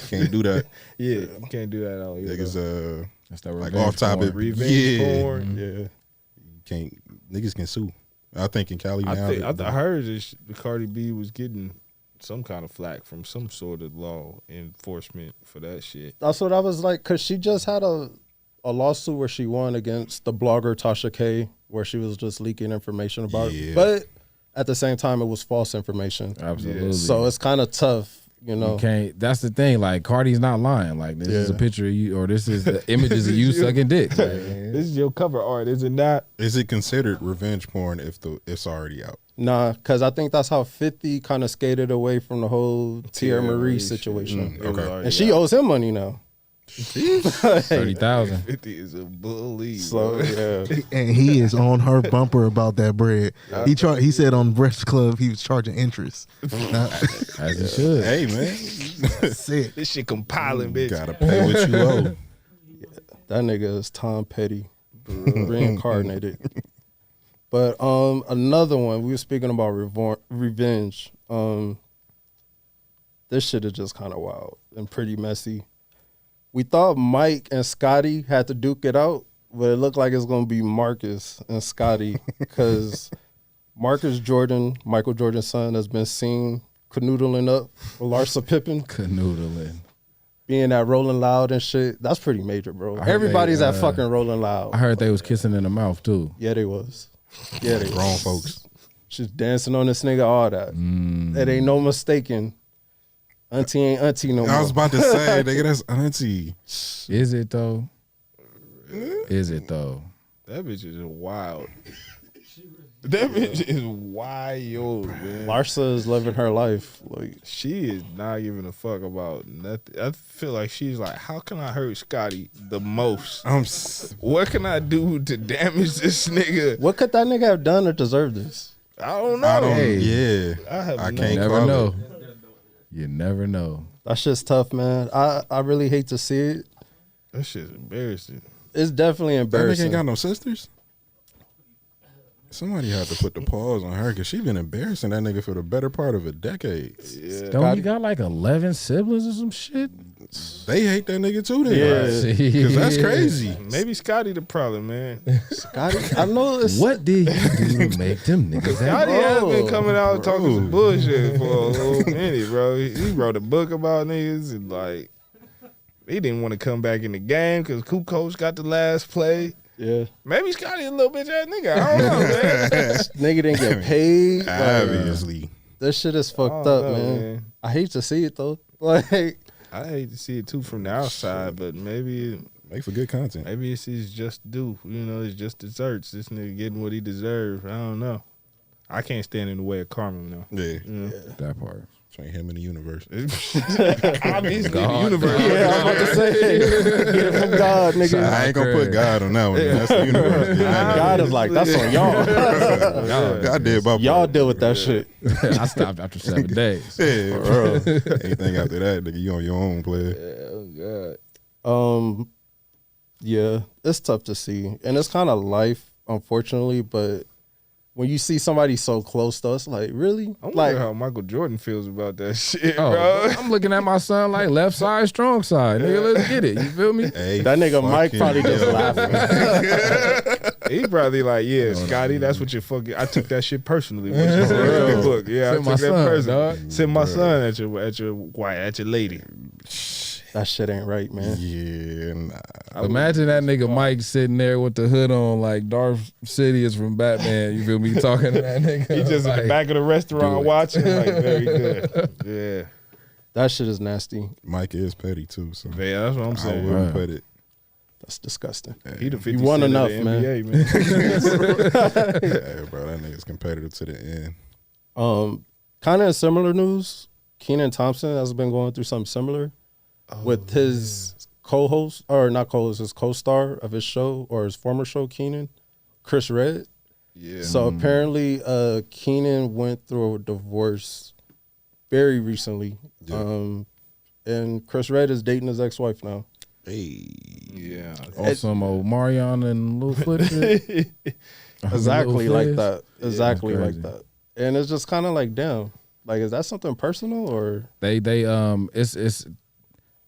Can't do that. Yeah, you can't do that out here. Niggas, That's that like revenge off topic. porn. Revenge Yeah. porn. Yeah. Can't niggas can sue. I think in Cali now. I heard this, Cardi B was getting some kind of flack from some sort of law enforcement for that shit. That's what I was like, cause she just had a lawsuit where she won against the blogger Tasha K, where she was just leaking information about Yeah. it. But at the same time, it was false information. Absolutely. So it's kind of tough, you know. You can't. That's the thing. Like Cardi's not lying. Like this is a Yeah. picture of you, or this is the images of you sucking dick. Like, This is your cover art, is it not? Is it considered revenge porn if it's already out? Nah, because I think that's how 50 kind of skated away from the whole Tierra Marie Marie shit. situation. Okay. And she owes him money now. 30,000. 50 is a bully. So, yeah. And he is on her bumper about that bread. He said on Breakfast Club he was charging interest. As he should. Hey man, Sick. This shit compiling, bitch. gotta pay what you owe. That nigga is Tom Petty, reincarnated. But another one, we were speaking about revenge. This shit is just kind of wild and pretty messy. We thought Mike and Scotty had to duke it out, but it looked like it's going to be Marcus and Scotty because Marcus Jordan, Michael Jordan's son, has been seen canoodling up with Larsa Pippen, Canoodling. being at Rolling Loud and shit. That's pretty major, bro. I heard Everybody's they, at fucking Rolling Loud. I heard they was kissing in the mouth too. Yeah, they was. Yeah, they Grown was. folks. She's dancing on this nigga, all that. It ain't no mistaking. Auntie ain't auntie no more. I was about to say, nigga, that's auntie. Is it though? Is it though? That bitch is wild. That bitch is wild, man. Larsa is living her life. Like, She is not giving a fuck about nothing. I feel like she's like, how can I hurt Scotty the most? What can I do to damage this nigga? what could that nigga have done to deserve this? I don't know. I don't. Hey. Yeah, I have I no- can't Never call know. it. You never know. That shit's tough, man. I really hate to see it. That shit's embarrassing. It's definitely That nigga embarrassing. ain't got no sisters. Somebody had to put the pause on her because she been embarrassing that nigga for the better part of a decade. Yeah. Don't you got like 11 siblings or some shit? They hate that nigga too. Then, Yeah. because that's crazy. Maybe Scotty the problem, man. Scotty, I know it's What did you do to make them niggas Scotty happy? has been coming out talking some Bro. bullshit for a little minute, bro. He wrote a book about niggas and like he didn't want to come back in the game because Kukoc got the last play. Yeah. Maybe Scotty a little bitch ass nigga. I don't know, man. Nigga didn't get paid. Like, Obviously. this shit is fucked I up, don't know, man. man. I hate to see it though. Like, I hate to see it too from the outside, but maybe Make for good content. it's his just due. You know, it's just desserts. This nigga getting what he deserves. I don't know. I can't stand in the way of karma now. Yeah. You know? That part. Between him and the universe. Obviously, the God. universe. yeah, I'm about to say, get it from God, nigga. I ain't gonna put God on that one. That's the universe. God is like, that's on y'all. God did my Y'all part. deal with that shit. I stopped after 7 days. Yeah, bro. Anything after that, nigga, you on your own, player. Oh God. Yeah, it's tough to see, and it's kind of life, unfortunately. But when you see somebody so close to us, like, really, I wonder like, how Michael Jordan feels about that shit, Oh, bro. I'm looking at my son like left side, strong side. Nigga, let's get it. You feel me? Hey, that nigga Mike fucking probably just hell. laughing. He probably like, yeah, Scotty, that's what you fucking. I took that shit personally. What you said in the book. Yeah, I Send took my that son, personally. dog. Send my son at your wife, at your lady. That shit ain't right, man. Yeah, nah. Imagine that nigga Mike sitting there with the hood on like Darth Sidious from Batman. You feel me? Talking to that nigga. He just in like, the back of the do restaurant it. watching, like, very good. Yeah. That shit is nasty. Mike is petty too, so Yeah, that's what I'm I saying. wouldn't Right. put it. That's disgusting. He the 50 You won Cent of enough, the man. NBA, man. Hey, bro, that nigga's competitive to the end. Kind of in similar news, Kenan Thompson has been going through something similar with his co-host, or not co-host, his co-star of his show or his former show, Kenan, Chris Redd. Yeah. So apparently, Kenan went through a divorce very recently, and Chris Redd is dating his ex-wife now. Hey, Yeah. On some old Marion and Lil Flip shit. Exactly Lil like Fizz. that. Exactly that's like crazy. that. And it's just kind of like, damn, like, is that something personal or? They it's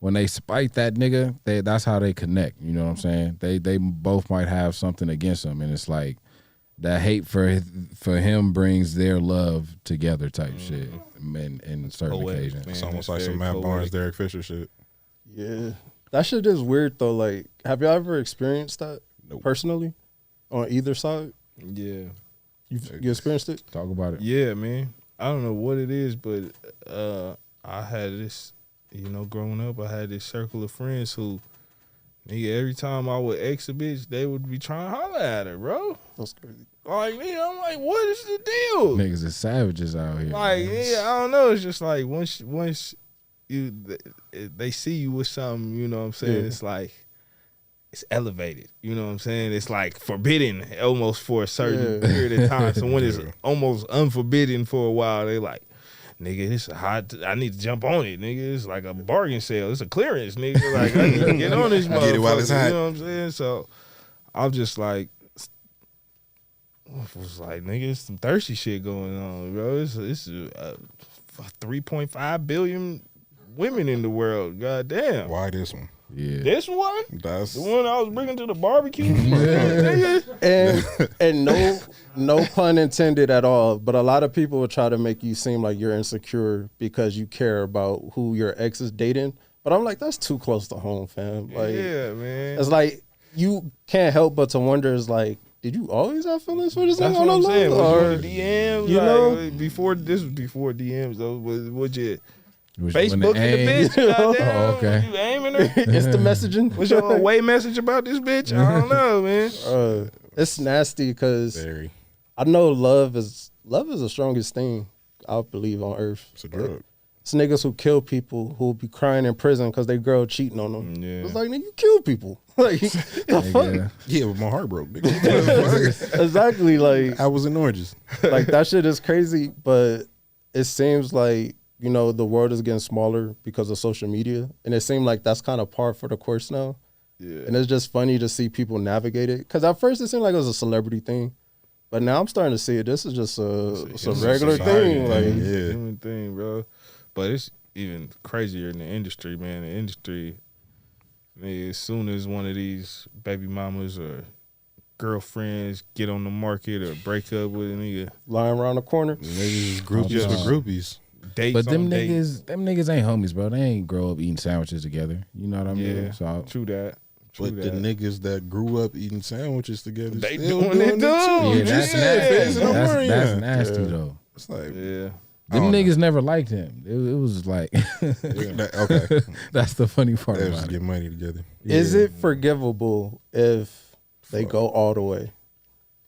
when they spite that nigga, that's how they connect. You know what I'm saying? They both might have something against him, and it's like that hate for him brings their love together type shit. In certain Poetic, occasions. man. it's almost that's like some very Matt Barnes, poetic. Derek Fisher shit. Yeah, that shit is weird though. Like, have y'all ever experienced that Nope. personally on either side? Yeah. You experienced it? Talk about it. Yeah, man. I don't know what it is, but I had this, growing up, I had this circle of friends who, nigga, every time I would ex a bitch, they would be trying to holler at her, bro. That's crazy. Like, nigga, I'm like, what is the deal? Niggas is savages out here. Like, man. yeah, I don't know. It's just like once they see you with something, you know what I'm saying? Yeah. It's like it's elevated. You know what I'm saying? It's like forbidden almost for a certain Yeah. period of time. So when it's Yeah. almost unforbidden for a while, they like, nigga, this is hot. I need to jump on it, nigga. It's like a bargain sale. It's a clearance, nigga. Like, I need to get on this motherfucker. Get it while it's hot. You know what I'm saying? So I'm just like, nigga, it's some thirsty shit going on, bro. It's 3.5 billion women in the world. God damn. Why this one? Yeah. This one? That's The one I was bringing to the barbecue? Nigga. And no pun intended at all. But a lot of people will try to make you seem like you're insecure because you care about who your ex is dating. But I'm like, that's too close to home, fam. Like, Yeah, man. it's like you can't help but to wonder. Is like, did you always have feelings for this That's nigga on what I'm the saying. low? Was Or you in the DMs? you Like, know? before this was before DMs though. Was you Was you in Facebook the aim? bitch? Goddamn. Oh, okay. You aiming her? it's the messaging. What's your away message about this bitch? I don't know, man. It's nasty because very. I know love is the strongest thing I believe on earth. It's a drug. It's niggas who kill people who be crying in prison because they girl cheating on them. Yeah. It's like, nigga, you kill people. Like, the fuck? Yeah. Yeah, but my heart broke. Nigga. Exactly. Like, I was in oranges. like that shit is crazy, but it seems like, the world is getting smaller because of social media. And it seemed like that's kind of par for the course now. Yeah. And it's just funny to see people navigate it. Because at first it seemed like it was a celebrity thing. But now I'm starting to see it. This is just it's a regular society thing. thing. Like, Yeah. Human thing, bro. But it's even crazier in the industry, man. The industry, nigga, as soon as one of these baby mamas or girlfriends get on the market or break up with a nigga, lying around the corner. Niggas is groupies Just- with groupies. dates But them on dates. niggas ain't homies, bro. They ain't grow up eating sandwiches together. You know what I mean? Yeah, So true that. But the niggas that grew up eating sandwiches together, They still doing it too. Yeah, that's nasty. That's nasty Yeah. though. It's like, Yeah. Them niggas never liked him. It was like, okay, that's the funny part they about just it. get money together. Is it forgivable if they go all the way?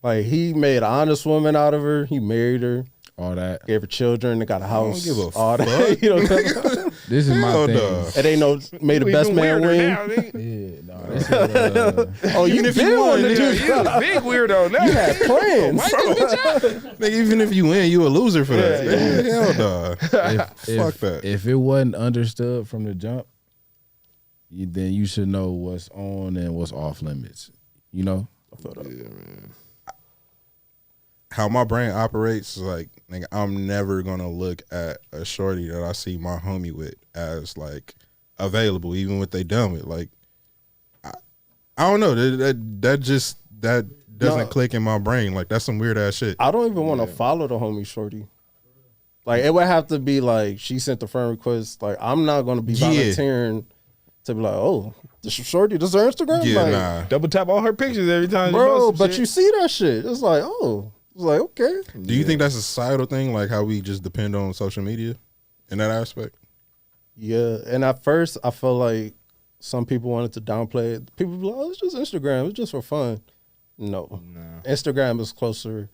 Like he made an honest woman out of her. He married her, All that. gave her children, they got a house. give a all that. You know what I'm saying? This is my Hell thing. no. It ain't no made the You best even man weirder win. now, nigga. Yeah, no, this is, Oh, you Even if been you on won, the nigga, dude. You a big weirdo now. You had plans. Nigga, even if you win, you a loser for that. Hell no. Fuck that. If it wasn't understood from the jump, then you should know what's on and what's off limits. You know? How my brain operates is like, nigga, I'm never gonna look at a shorty that I see my homie with as like available, even with they done with. Like, I don't know. That just doesn't click in my brain. Like, that's some weird ass shit. I don't even want to follow the homie shorty. Like it would have to be like she sent the friend request. Like I'm not gonna be volunteering to be like, oh, this shorty, this is her Instagram. Yeah, like, nah. Double tap all her pictures every time. she bro. posts some But shit. you see that shit? It's like, oh, it's like okay. Do you think that's a societal thing, like how we just depend on social media in that aspect? Yeah, and at first I felt like some people wanted to downplay it. People be like, oh, it's just Instagram. It's just for fun. No, Instagram is closer.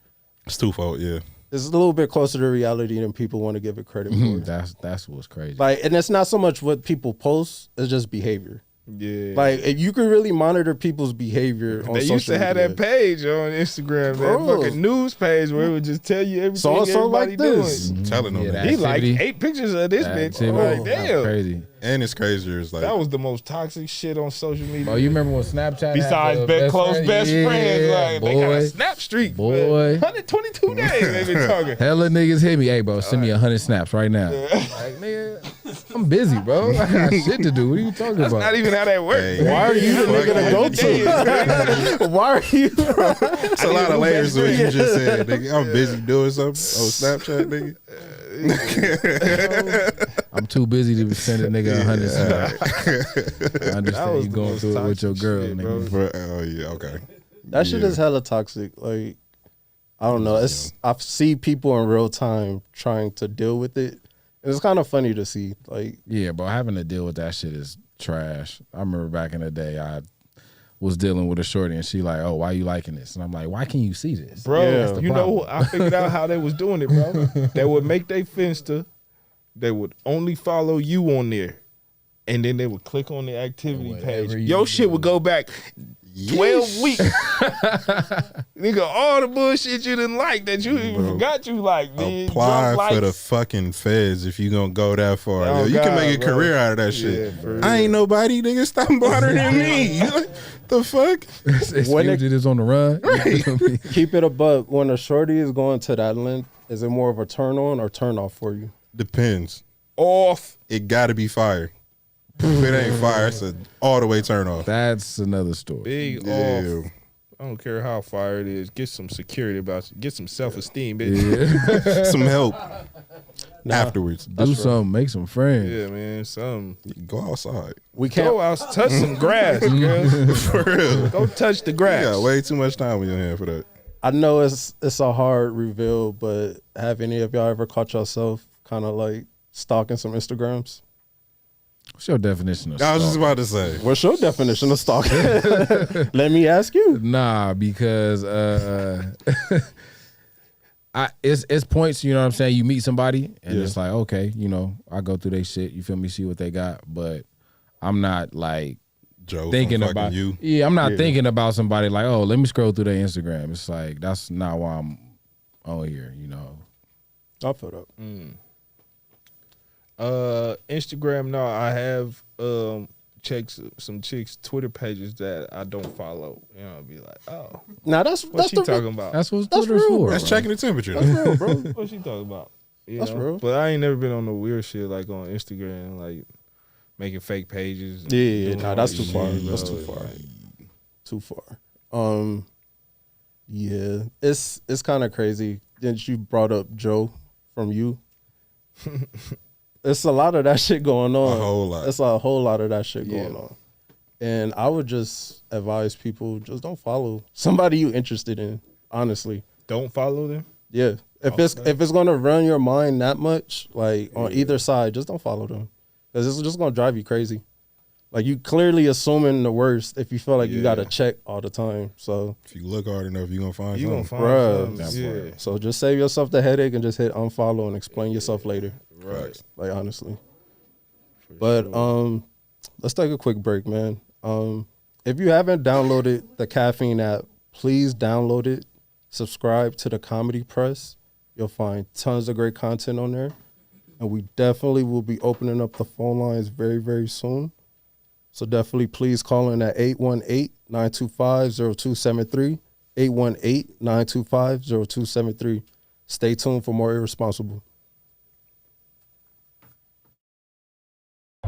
It's twofold, yeah. It's a little bit closer to reality than people want to give it credit for. That's what's crazy. Like, and it's not so much what people post; it's just behavior. Yeah. Like, if you can really monitor people's behavior on They social used to have media. that page on Instagram, Bro. that fucking news page where it would just tell you everything So-and-so everybody like this. doing. Telling them Yeah, that. that He like activity. 8 pictures of this That bitch. activity, I'm like, that's damn. crazy. And it's crazier. It's like, That was the most toxic shit on social media. Oh, you remember when Snapchat had Besides the close friend? best Yeah, friends, like they got a boy. snap streak. Boy. 122 days they been talking. Hella niggas hit me. Hey, bro, send me 100 snaps right now. Like, nigga, I'm busy, bro. I got shit to do. What are you talking That's about? not even how that works. Hey, Why are you the nigga to go to? Why are you? it's a lot of layers to what you just said, nigga. I'm busy doing something on Snapchat, nigga. I'm too busy to send a nigga 100 snaps. I That understand was you the going most through it with your toxic girl, shit, nigga. bro. Oh yeah, okay. That shit Yeah. is hella toxic. Like, I don't know. I see people in real time trying to deal with it. It's kind of funny to see. Like, Yeah, bro, having to deal with that shit is trash. I remember back in the day, I was dealing with a shorty and she like, oh, why you liking this? And I'm like, why can you see this? Bro, Yeah. you know, I figured out how they was doing it, bro. They would make their Finsta. They would only follow you on there. And then they would click on the activity Whatever page. you Your shit do. would go back 12 weeks. Nigga, all the bullshit you didn't like that you even forgot you like. Man, Apply drunk for the likes. fucking feds if you gonna go that far. Oh, Yo, you God, can make a bro. career out of that Yeah, shit. for I ain't nobody, nigga. Stop bothering me. The fuck? It's When it- fugitives on the run. You feel me? keep it a buck. When a shorty is going to that length, is it more of a turn on or turn off for you? Depends. Off. It gotta be fire. If it ain't fire, it's a all the way turn off. That's another story. Big Yeah. off. I don't care how fire it is. Get some security about you. Get some self-esteem, bitch. Some help afterwards. Do something, make some friends. Yeah, man. Some. Go outside. We can't. Go out, touch some grass, girl. For real. Go touch the You grass. got way too much time on your hand for that. I know it's a hard reveal, but have any of y'all ever caught yourself kind of like stalking some Instagrams? What's your definition of I was just stalking? about to say. What's your definition of stalking? Let me ask you. Nah, because it's points, you know what I'm saying? You meet somebody and it's like, okay, you know, I go through their shit, you feel me, see what they got, but I'm not like Joe thinking from fucking about you. Yeah, I'm not thinking about somebody like, oh, let me scroll through their Instagram. It's like that's not why I'm on here, you know. I'll put up. Instagram, no, I have checked some chicks' Twitter pages that I don't follow. You know, be like, oh, Now that's what's she the talking about? That's what That's Twitter's real, for. That's checking the temperature. That's real, bro. What's she talking about? You That's know? real. But I ain't never been on no weird shit like on Instagram, like making fake pages. and Yeah, doing nah, all that's this too far. shit, That's bro. too far. Like, Too far. Yeah, it's kind of crazy. Then you brought up Joe from you. It's a lot of that shit going on. A whole lot. It's a whole lot of that shit Yeah. going on. And I would just advise people, just don't follow somebody you interested in, honestly. Don't follow them? Yeah. If it's gonna run your mind that much, like on either side, just don't follow them. Because it's just gonna drive you crazy. Like you clearly assuming the worst if you feel like you gotta check all the time. So if you look hard enough, you're gonna find you something. Bruh. So just save yourself the headache and just hit unfollow and explain yourself later. Right. Like honestly. But let's take a quick break, man. If you haven't downloaded the Caffeine app, please download it. Subscribe to the Comedy Press. You'll find tons of great content on there. And we definitely will be opening up the phone lines very, very soon. So definitely please call in at 818-925-0273. 818-925-0273. Stay tuned for more Irresponsible.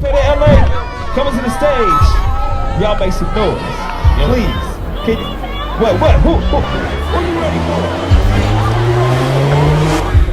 LA, coming to the stage. Y'all make some noise, please. Can you? What? Who you ready for?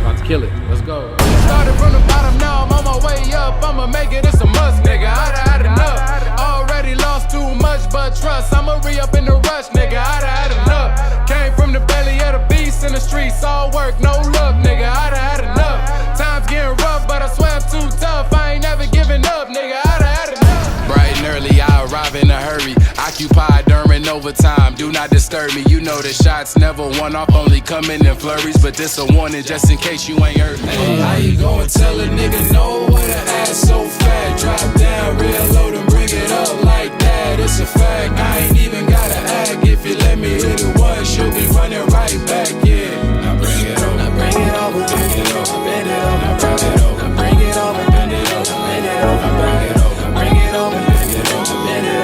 About to kill it. Let's go. Started from the bottom, now I'm on my way up. I'ma make it, it's a must, nigga. I'd had enough. Already lost too much, but trust, I'ma re-up in the rush, nigga. I'd had enough. Came from the belly of the beast in the streets, all work, no luck, nigga. I'd had enough. Times getting rough, but I swear I'm too tough. I ain't never giving up, nigga. I'd had enough. Bright and early, I arrive in a hurry. Occupied during overtime, do not disturb me. You know the shots never one off, only coming in flurries. But this a warning just in case you ain't heard me. Hey, how you gonna tell a nigga no with an ass so fat? Drop down real low and bring it up like that. It's a fact, I ain't even gotta act. If you let me hit it once, you'll be running right back, yeah. Now bring it over, now bring it over, bend it over, bend it over, now bring it over, now bring it over, bend it over, bend it over, now bring it over, now bring it over, bend it over, bend it over.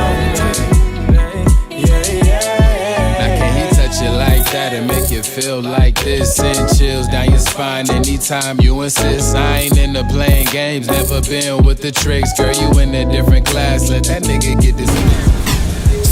Now can he touch it like that and make it feel like this? Send chills down your spine anytime you insist. I ain't into playing games, never been with the tricks. Girl, you in a different class, let that nigga get this.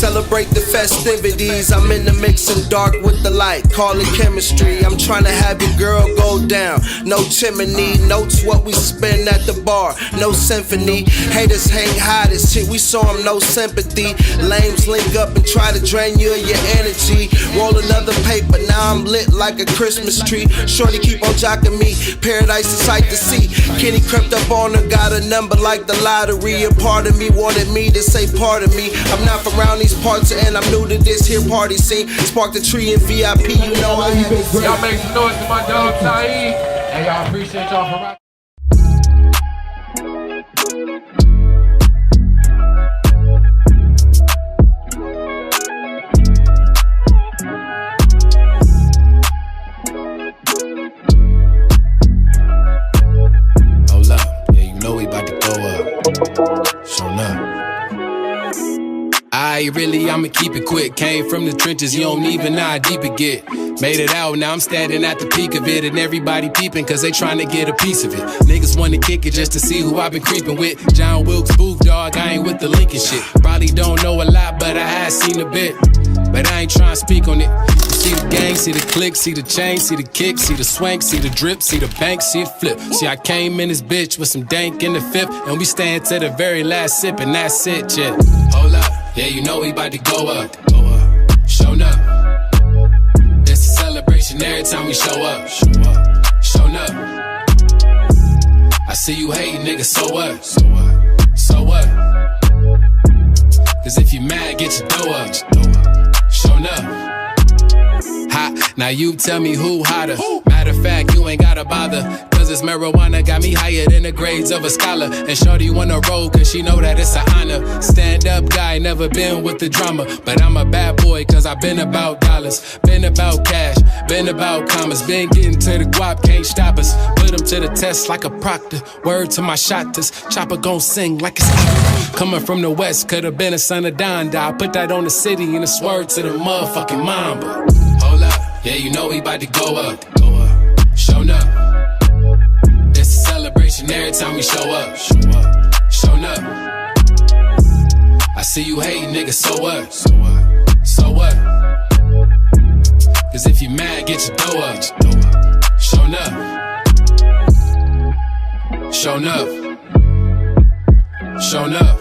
Celebrate the festivities. I'm in the mix and dark with the light. Call it chemistry. I'm trying to have your girl go down. No chimney. Notes what we spend at the bar. No symphony. Haters hang high. This shit we saw them. No sympathy. Lames link up and try to drain you of your energy. Roll another paper. Now I'm lit like a Christmas tree. Shorty keep on jocking me. Paradise is sight to see. Kenny crept up on her. Got a number like the lottery. A part of me wanted me to say part of me. I'm not from around these parts and I'm new to this here party scene. Spark the tree in VIP, you know I have it. Y'all make some noise to my dog Saeed. And y'all appreciate y'all for rocking. Hold up, yeah, you know we about to go up. Show up. I'ma keep it quick. Came from the trenches, you don't even know how deep it get. Made it out, now I'm standing at the peak of it. And everybody peeping, cause they trying to get a piece of it. Niggas wanna kick it just to see who I've been creeping with. John Wilkes Booth, dog, I ain't with the Lincoln shit. Probably don't know a lot, but I have seen a bit. But I ain't trying to speak on it. You see the gang, see the click, see the chain, see the kick, see the swank, see the drip, see the bank, see it flip. See, I came in this bitch with some dank in the fifth, and we staying to the very last sip, and that's it, yeah. Hold up, yeah, you know we about to go up. Show up. It's a celebration every time we show up. Show up. I see you hating, nigga, so what? So what? Cause if you mad, get your dough up. Show up. Hot, now you tell me who hotter. Matter of fact, you ain't gotta bother. Cause this marijuana got me higher than the grades of a scholar. And shorty wanna roll cause she know that it's an honor. Stand up guy, never been with the drama. But I'm a bad boy cause I been about dollars. Been about cash, been about commas. Been getting to the guap, can't stop us. Put them to the test like a proctor. Word to my shotters, chopper gon' sing like it's opera. Coming from the west, could've been a son of Donda. I put that on the city and it's word to the motherfucking mamba. Hold up, yeah, you know we about to go up. Show up. It's a celebration every time we show up. Show up. I see you hating, nigga, so what? So what? Cause if you mad, get your dough up. Show up. Show up. Show up.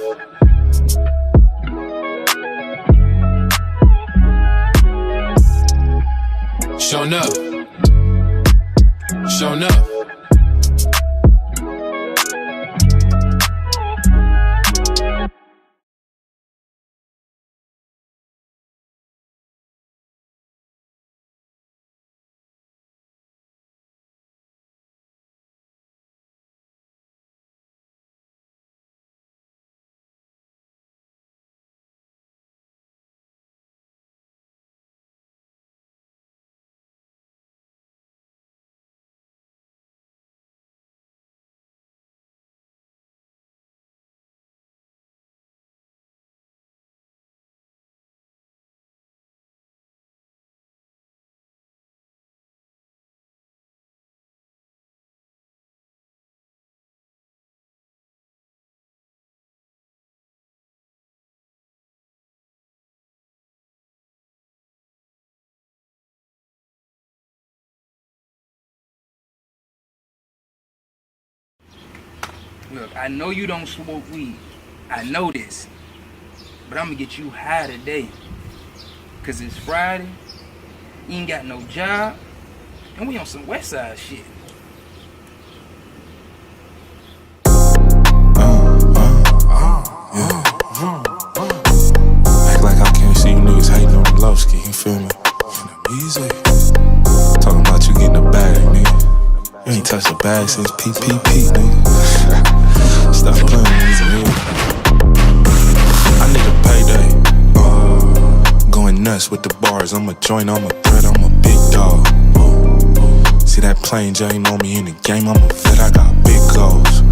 Showing up. Showing up. Look, I know you don't smoke weed. I know this. But I'm gonna get you high today. Cause it's Friday, you ain't got no job, and we on some West Side shit. Act like I can't see you niggas hating on the low ski, you feel me? Enimeezy. Talking about you getting a bag, nigga. You ain't touched a bag since PPP, nigga. Stop playing with me, nigga. I need a payday. Going nuts with the bars. I'm a joint, I'm a threat, I'm a big dog. See that plain Jane on me in the game, I'm a vet, I got big goals.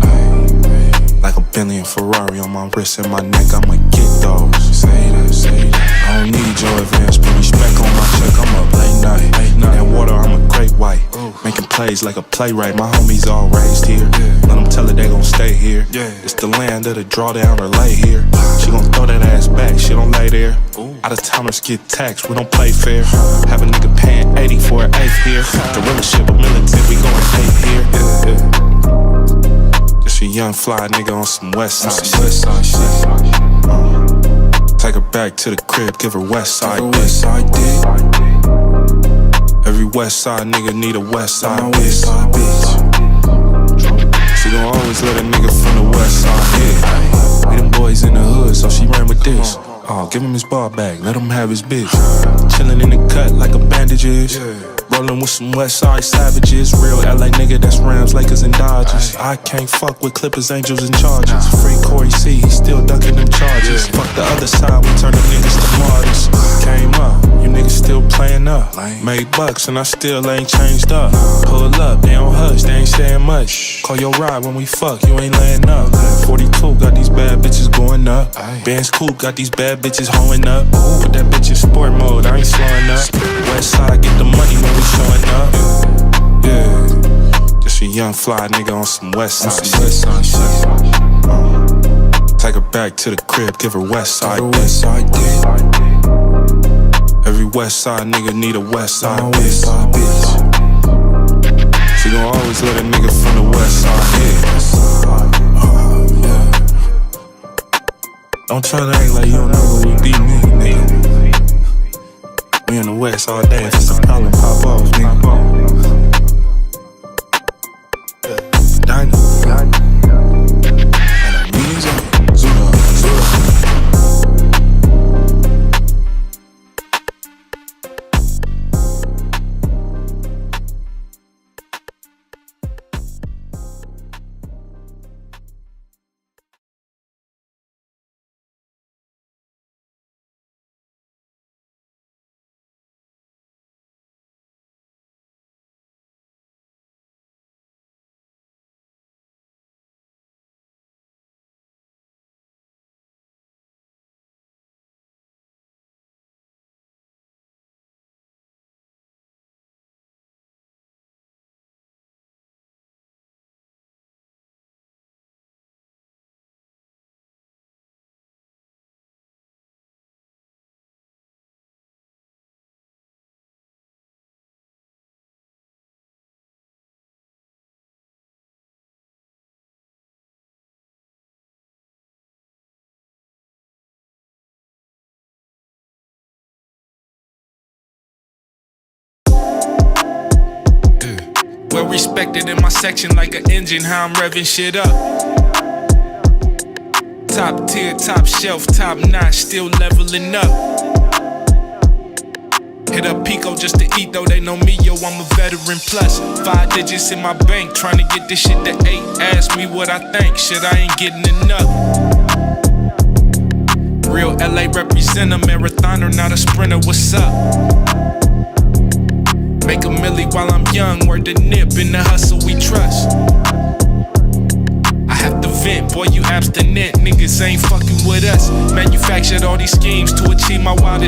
Like a Bentley and Ferrari on my wrist and my neck, I'ma get those. Say that, say that. I don't need your advance, put respect on my check, I'm up late night. That water, I'm a great white. Making plays like a playwright, my homies all raised here. Let them tell her they gon' stay here. It's the land of the drawdown or lay here. She gon' throw that ass back, she don't lay there. Out of towners get taxed, we don't play fair. Have a nigga paying 80 for an eighth here. Gorilla ship, a militant, we going eight here. Just a young fly nigga on some West Side shit. Take her back to the crib, give her West Side dick. Every West Side nigga need a West Side bitch. She gon' always let a nigga from the West Side hit. We them boys in the hood, so she ran with this. Oh, give him his ball back, let him have his bitch. Chillin' in the cut like a bandage is. Rollin' with some West Side savages. Real LA nigga, that's Rams, Lakers, and Dodgers. I can't fuck with Clippers, Angels, and Chargers. Free Corey C, he still ducking them charges. Fuck the other side, we turn them niggas to martyrs. Came up, you niggas still playin' up. Made bucks and I still ain't changed up. Pull up, they don't hush, they ain't saying much. Call your ride when we fuck, you ain't layin' up. 42 got these bad bitches going up. Benz Coupe got these bad bitches hoeing up. Put that bitch in sport mode, I ain't slowing up. West side get the money when we showing up. Yeah, just a young fly nigga on some West Side shit. Take her back to the crib, give her West Side dick. Every West Side nigga need a West Side bitch. She gon' always let a nigga from the West Side hit. Don't try to act like you don't know where we be, nigga. We in the West all day, if it's a problem, pop off, nigga. Well respected in my section like an engine, how I'm revving shit up. Top tier, top shelf, top notch, still leveling up. Hit up Pico just to eat though, they know me, yo, I'm a veteran plus. 5 digits in my bank, trying to get this shit to 8. Ask me what I think, shit, I ain't getting enough. Real LA represent a marathoner, not a sprinter, what's up? Make a milli while I'm young, word the nip, in the hustle we trust. I have to vent, boy you abstinent, niggas ain't fucking with us. Manufactured all these schemes to achieve my wildest